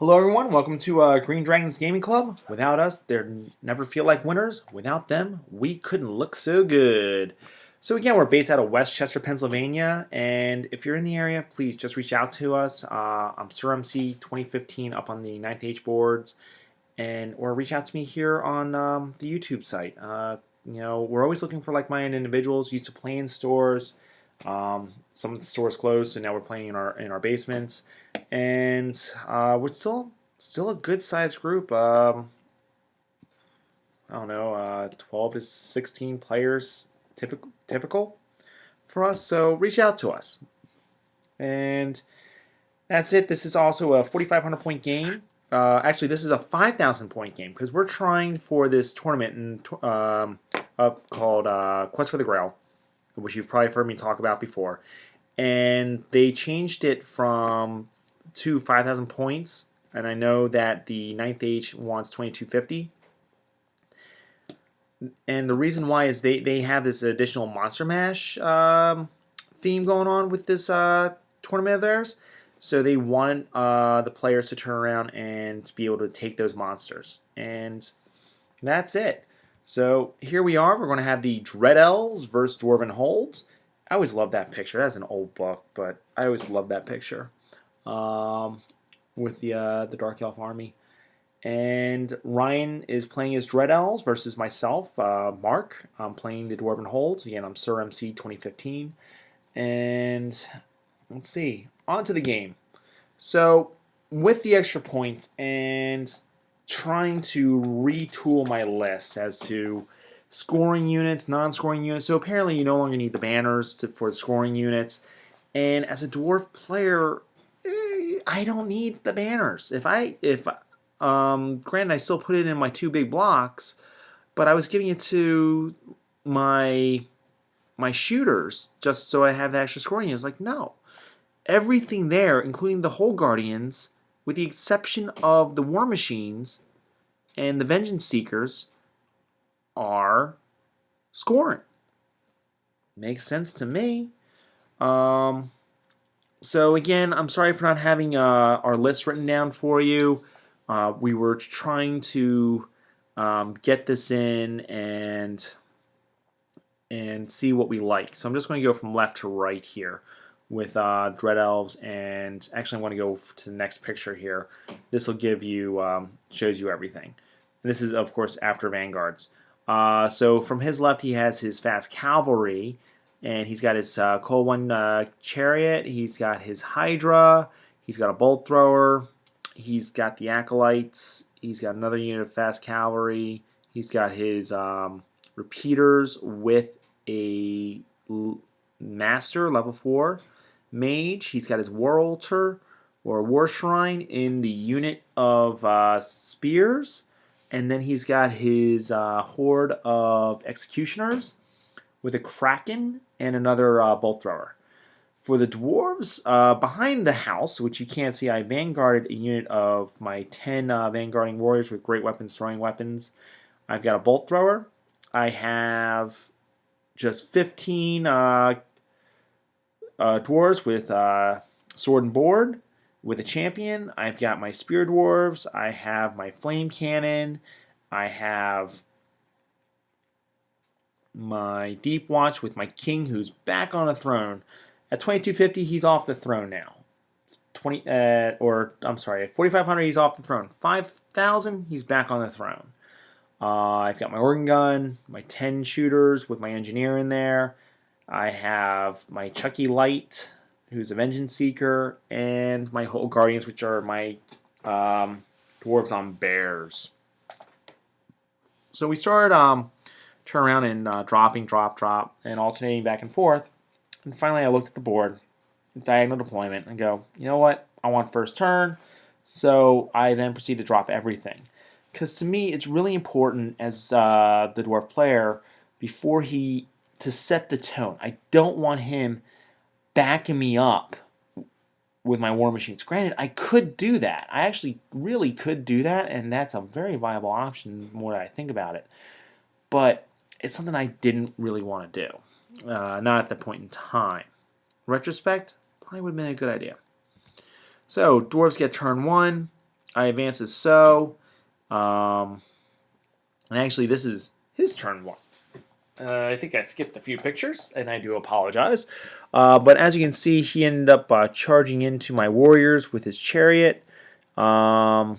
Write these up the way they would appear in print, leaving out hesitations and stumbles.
Hello, everyone. Welcome to Green Dragons Gaming Club. Without us, they'd never feel like winners. Without them, we couldn't look so good. So again, we're based out of Westchester, Pennsylvania, and if you're in the area, please just reach out to us. I'm Sir MC 2015 up on the Ninth Age boards, or reach out to me here on the YouTube site. We're always looking for like-minded individuals. Used to play in stores. Some of the stores closed, so now we're playing in our basements, and we're still a good sized group. I don't know, 12 to 16 players typical for us. So reach out to us, and that's it. This is also a 4,500 point game. Actually, this is a 5,000 point game because we're trying for this tournament called Quest for the Grail, which you've probably heard me talk about before. And they changed it to 5,000 points, and I know that the Ninth Age wants 2,250. And the reason why is they have this additional Monster Mash theme going on with this tournament of theirs. So they want the players to turn around and to be able to take those monsters. And that's it. So here we are. We're going to have the Dread Elves versus Dwarven Holds. I always love that picture. That's an old book, but I always love that picture with the Dark Elf army. And Ryan is playing as Dread Elves versus myself, Mark. I'm playing the Dwarven Holds. Again, I'm Sir MC 2015. And let's see. On to the game. So with the extra points and trying to retool my list as to scoring units, non-scoring units. So apparently you no longer need the banners for scoring units. And as a dwarf player, I don't need the banners. Granted, I still put it in my two big blocks, but I was giving it to my shooters just so I have the extra scoring units. Like, no. Everything there, including the whole Guardians, with the exception of the War Machines and the Vengeance Seekers, are scoring. Makes sense to me. So again, I'm sorry for not having our list written down for you. We were trying to get this in and see what we like. So I'm just going to go from left to right here with Dread Elves, and actually I want to go to the next picture here. This will give you shows you everything. And this is of course after Vanguards. So from his left he has his fast cavalry, and he's got his Cold One chariot. He's got his Hydra. He's got a bolt thrower. He's got the acolytes. He's got another unit of fast cavalry. He's got his repeaters with a master level 4 mage. He's got his war altar or war shrine in the unit of spears, and then he's got his horde of executioners with a kraken and another bolt thrower. For the dwarves, behind the house, which you can't see, I vanguarded a unit of my 10 vanguarding warriors with great weapons, throwing weapons. I've got a bolt thrower. I have just 15 dwarves with sword and board with a champion. I've got my spear dwarves. I have my flame cannon. I have my deep watch with my king, who's back on the throne. At 2250, he's off the throne now. At 4500, he's off the throne. 5000, he's back on the throne. I've got my organ gun, my 10 shooters with my engineer in there. I have my Chucky Light, who's a Vengeance Seeker, and my whole Guardians, which are my dwarves on bears. So we started turn around and dropping, drop, and alternating back and forth. And finally I looked at the board, diagonal deployment, and go, you know what? I want first turn. So I then proceed to drop everything. Because to me, it's really important as the dwarf player to set the tone. I don't want him backing me up with my war machines. Granted, I could do that. I actually really could do that, and that's a very viable option the more that I think about it. But it's something I didn't really want to do. Not at the point in time. Retrospect, probably would have been a good idea. So, dwarves get turn 1. I advance as so. And actually, this is his turn 1. I think I skipped a few pictures, and I do apologize. But as you can see, he ended up charging into my warriors with his chariot. And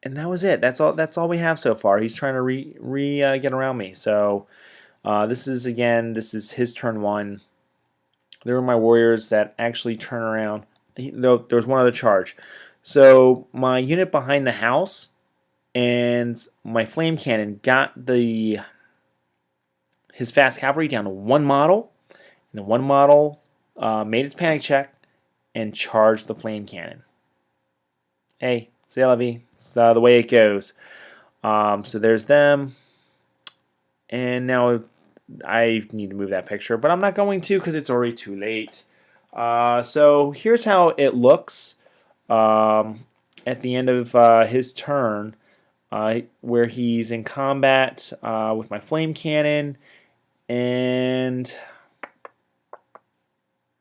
that was it. That's all. That's all we have so far. He's trying to get around me. So this is his turn 1. There were my warriors that actually turn around. There was one other charge. So my unit behind the house and my flame cannon got his fast cavalry down to 1 model, and the 1 model made its panic check and charged the flame cannon. Hey, c'est la vie. It's the way it goes. So there's them, and now I need to move that picture, but I'm not going to because it's already too late. So here's how it looks at the end of his turn. Where he's in combat with my flame cannon, and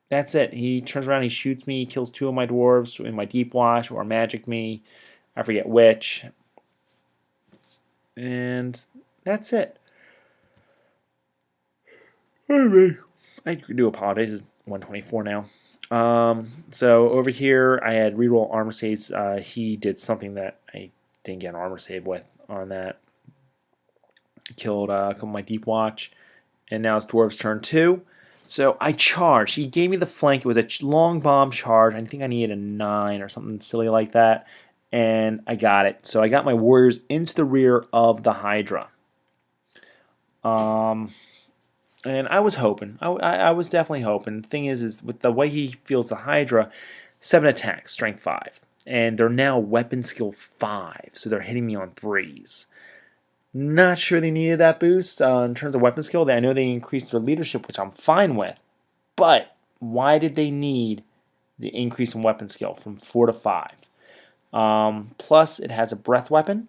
that's it. He turns around, he shoots me, he kills 2 of my dwarves in my deep watch or magic me. I forget which. And that's it. Anyway, I do apologize. It's 124 now. So over here, I had reroll armor saves. He did something that I didn't get an armor save with on that. Killed a couple of my deep watch, and now it's dwarves turn 2. So I charged. He gave me the flank. It was a long bomb charge. I think I needed a 9 or something silly like that, and I got it. So I got my warriors into the rear of the Hydra. And I was hoping. I was definitely hoping. The thing is with the way he feels the Hydra, 7 attack, strength 5. And they're now weapon skill 5, so they're hitting me on 3s. Not sure they needed that boost in terms of weapon skill. I know they increased their leadership, which I'm fine with. But why did they need the increase in weapon skill from 4 to 5? Plus, it has a breath weapon,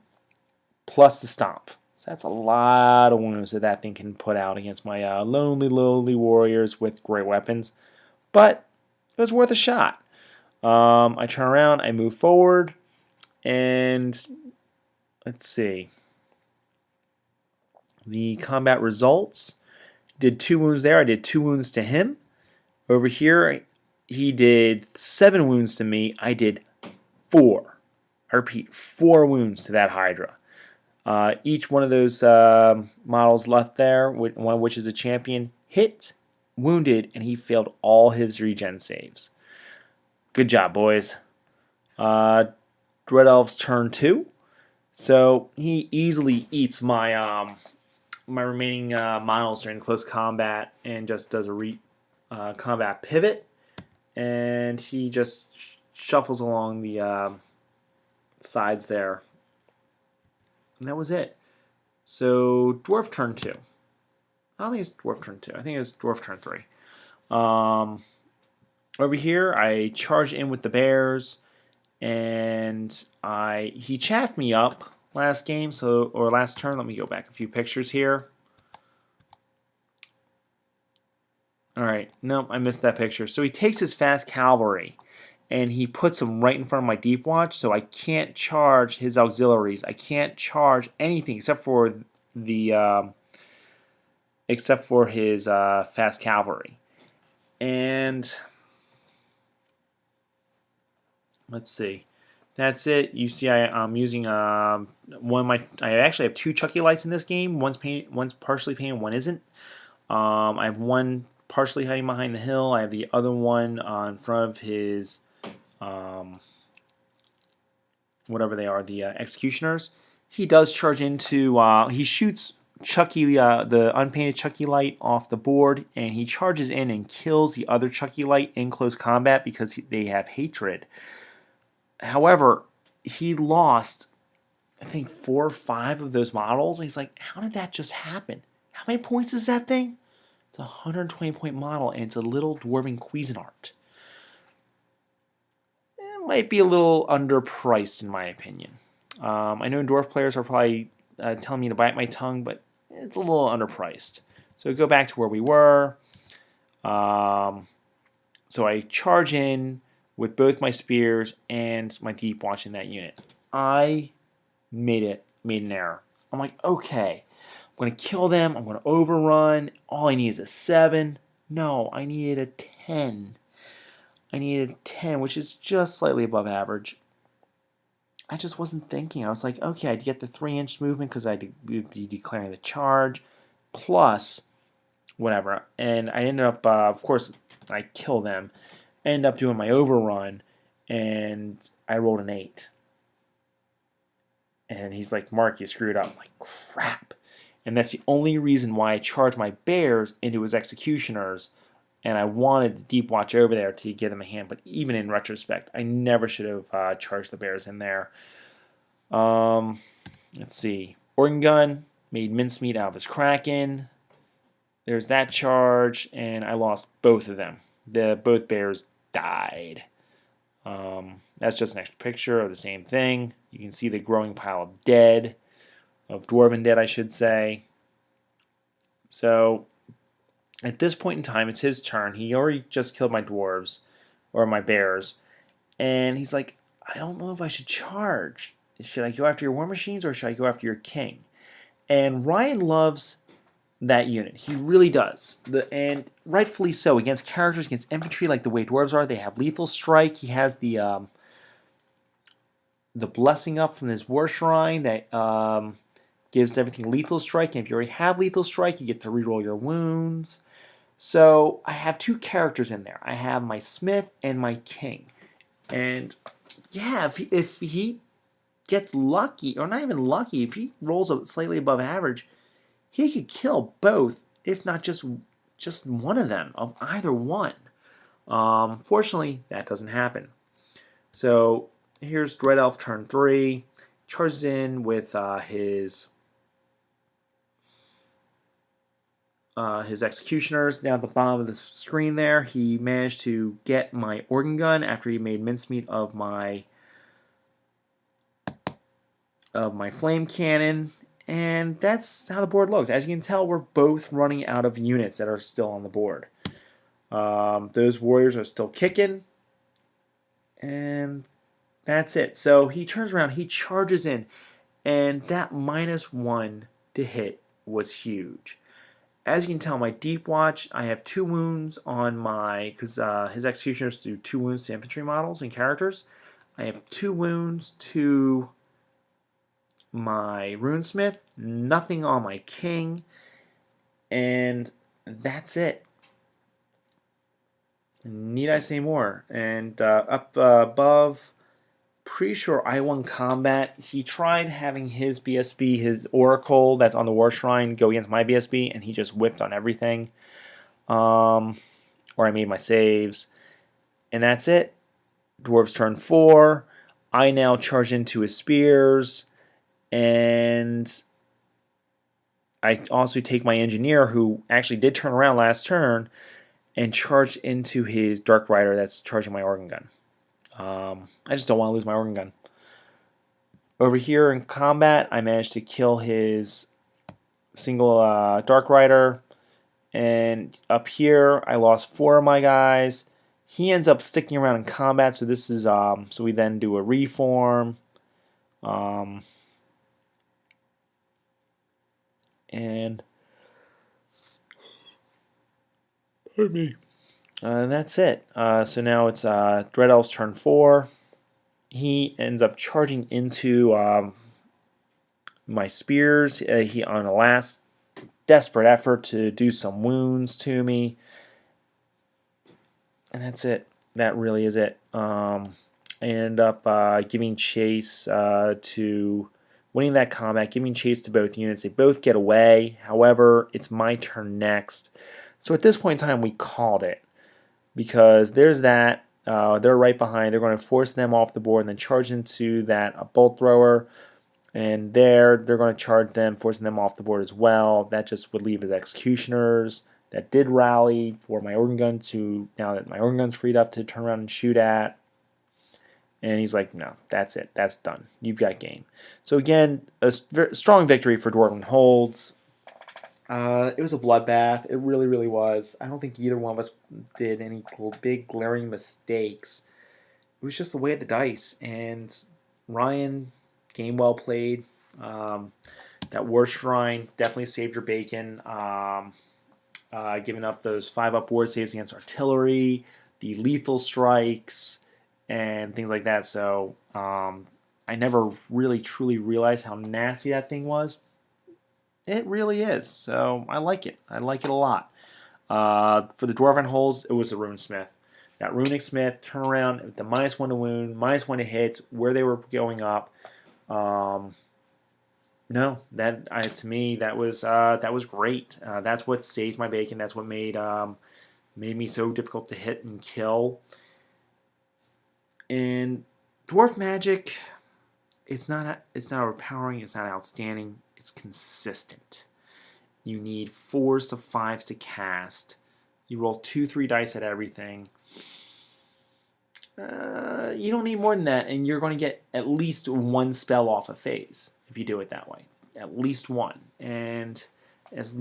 plus the stomp. So that's a lot of wounds that thing can put out against my lonely warriors with great weapons. But it was worth a shot. I turn around, I move forward, and let's see. The combat results. Did 2 wounds there. I did 2 wounds to him. Over here, he did 7 wounds to me. I did 4. I repeat, 4 wounds to that Hydra. Each one of those models left there, one of which is a champion, hit, wounded, and he failed all his regen saves. Good job, boys. Dread Elves turn 2. So he easily eats my my remaining models during close combat and just does a combat pivot. And he just shuffles along the sides there. And that was it. So Dwarf turn 2. I don't think it's Dwarf turn 2. I think it's Dwarf turn 3. Over here, I charge in with the bears, and he chaffed me up last game, or last turn. Let me go back a few pictures here. All right, nope, I missed that picture. So he takes his fast cavalry, and he puts them right in front of my deep watch, so I can't charge his auxiliaries. I can't charge anything except for his fast cavalry. And let's see. That's it. You see, I'm using one of my. I actually have 2 Chucky lights in this game. One's partially painted, one isn't. I have one partially hiding behind the hill. I have the other one in front of his, whatever they are, the executioners. He does charge into. He shoots Chucky, the unpainted Chucky light, off the board, and he charges in and kills the other Chucky light in close combat because they have hatred. However, he lost, I think, 4 or 5 of those models. And he's like, how did that just happen? How many points is that thing? It's a 120-point model, and it's a little Dwarven Cuisinart. It might be a little underpriced, in my opinion. I know Dwarf players are probably telling me to bite my tongue, but it's a little underpriced. So go back to where we were. So I charge in with both my spears and my deep watch in that unit. I made an error. I'm like, okay, I'm going to kill them. I'm going to overrun. All I need is a 7. No, I needed a 10. I needed a 10, which is just slightly above average. I just wasn't thinking. I was like, okay, I'd get the 3-inch movement because I'd be declaring the charge, plus whatever. And I ended up, of course, I kill them. End up doing my overrun, and I rolled an 8. And he's like, Mark, you screwed up. I'm like, crap. And that's the only reason why I charged my bears into his executioners. And I wanted the deep watch over there to give them a hand. But even in retrospect, I never should have charged the bears in there. Let's see. Organ gun made mincemeat out of his Kraken. There's that charge, and I lost both of them. Both bears died. That's just an extra picture of the same thing. You can see the growing pile of dead, of Dwarven dead, I should say. So, at this point in time, it's his turn. He already just killed my dwarves, or my bears, and he's like, I don't know if I should charge. Should I go after your war machines, or should I go after your king? And Ryan loves that unit. He really does. And rightfully so. Against characters, against infantry, like the way dwarves are, they have lethal strike. He has the blessing up from his war shrine that gives everything lethal strike. And if you already have lethal strike, you get to reroll your wounds. So I have 2 characters in there. I have my smith and my king. And yeah, if he gets lucky, or not even lucky, if he rolls a slightly above average, he could kill both, if not just one of them, of either one. Fortunately, that doesn't happen. So here's Dread Elf turn 3. Charges in with his executioners. Down at the bottom of the screen there, he managed to get my organ gun after he made mincemeat of my flame cannon. And that's how the board looks. As you can tell, we're both running out of units that are still on the board. Those warriors are still kicking. And that's it. So he turns around, he charges in, and that -1 to hit was huge. As you can tell, my deep watch, I have 2 wounds on my, because his executioners do 2 wounds to infantry models and characters. I have 2 wounds to my runesmith, nothing on my king, and that's it. Need I say more? And up above, pretty sure I won combat. He tried having his BSB, his Oracle that's on the War Shrine, go against my BSB, and he just whipped on everything. Or I made my saves. And that's it. Dwarves turn 4. I now charge into his spears. And I also take my engineer, who actually did turn around last turn, and charge into his Dark Rider that's charging my organ gun. I just don't want to lose my organ gun. Over here in combat, I managed to kill his single Dark Rider. And up here, I lost 4 of my guys. He ends up sticking around in combat, so this is so we then do a reform. And pardon me. That's it. So now it's Dread Elf's turn 4. He ends up charging into my spears. He on a last desperate effort to do some wounds to me, and that's it. That really is it. I end up giving chase to winning that combat, giving chase to both units. They both get away. However, it's my turn next. So at this point in time, we called it, because there's that. They're right behind. They're going to force them off the board and then charge into that bolt thrower. And they're going to charge them, forcing them off the board as well. That just would leave his executioners that did rally for my organ gun to, now that my organ gun's freed up, to turn around and shoot at. And he's like, no, that's it. That's done. You've got game. So again, a strong victory for Dwarven Holds. It was a bloodbath. It really, really was. I don't think either one of us did any big glaring mistakes. was just the way of the dice. And Ryan, game well played. That War Shrine definitely saved your bacon. Giving up those 5-up ward saves against artillery, the lethal strikes, and things like that. So I never really truly realized how nasty that thing was. It really is. So I like it. I like it a lot. For the Dwarven holes, it was a Rune Smith. That Runic Smith turnaround, the -1 to wound, -1 to hits, where they were going up. No, that to me that was great. That's what saved my bacon. That's what made me so difficult to hit and kill. And dwarf magic, it's not overpowering. It's not outstanding. It's consistent. You need 4s to 5s to cast. You roll 2-3 dice at everything. You don't need more than that, and you're going to get at least one spell off a phase if you do it that way. At least one. And as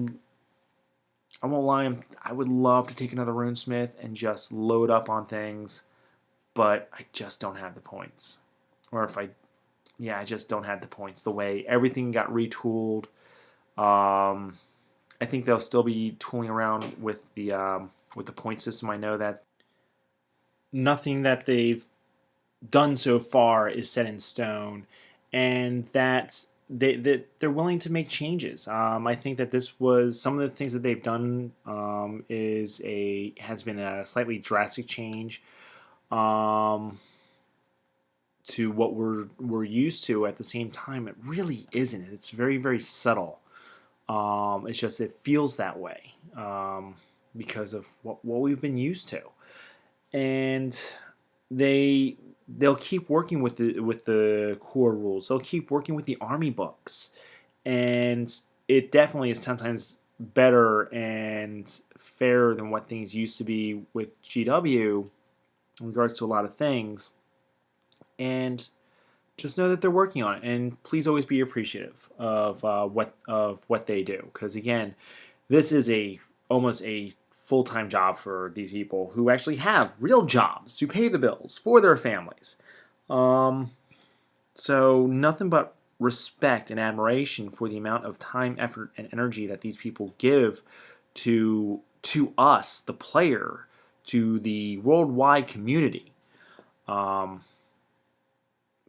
I won't lie, I would love to take another Runesmith and just load up on things, but I just don't have the points. Or I just don't have the points. The way everything got retooled. I think they'll still be tooling around with the point system. I know that nothing that they've done so far is set in stone, and that they're willing to make changes. I think that this was some of the things that they've done has been a slightly drastic change to what we're used to. At the same time, it really isn't. It's very, very subtle. It's just it feels that way because of what we've been used to, and they'll keep working with the core rules. They'll keep working with the army books, and it definitely is 10 times better and fairer than what things used to be with GW in regards to a lot of things. And just know that they're working on it, and please always be appreciative of what they do, because again, this is almost a full-time job for these people who actually have real jobs to pay the bills for their families. So nothing but respect and admiration for the amount of time, effort, and energy that these people give to us, the player, to the worldwide community.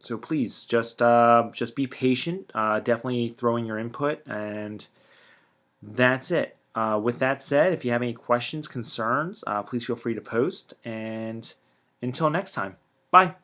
So please just be patient. Definitely throw in your input, and that's it. With that said, if you have any questions, concerns, please feel free to post. And until next time, bye.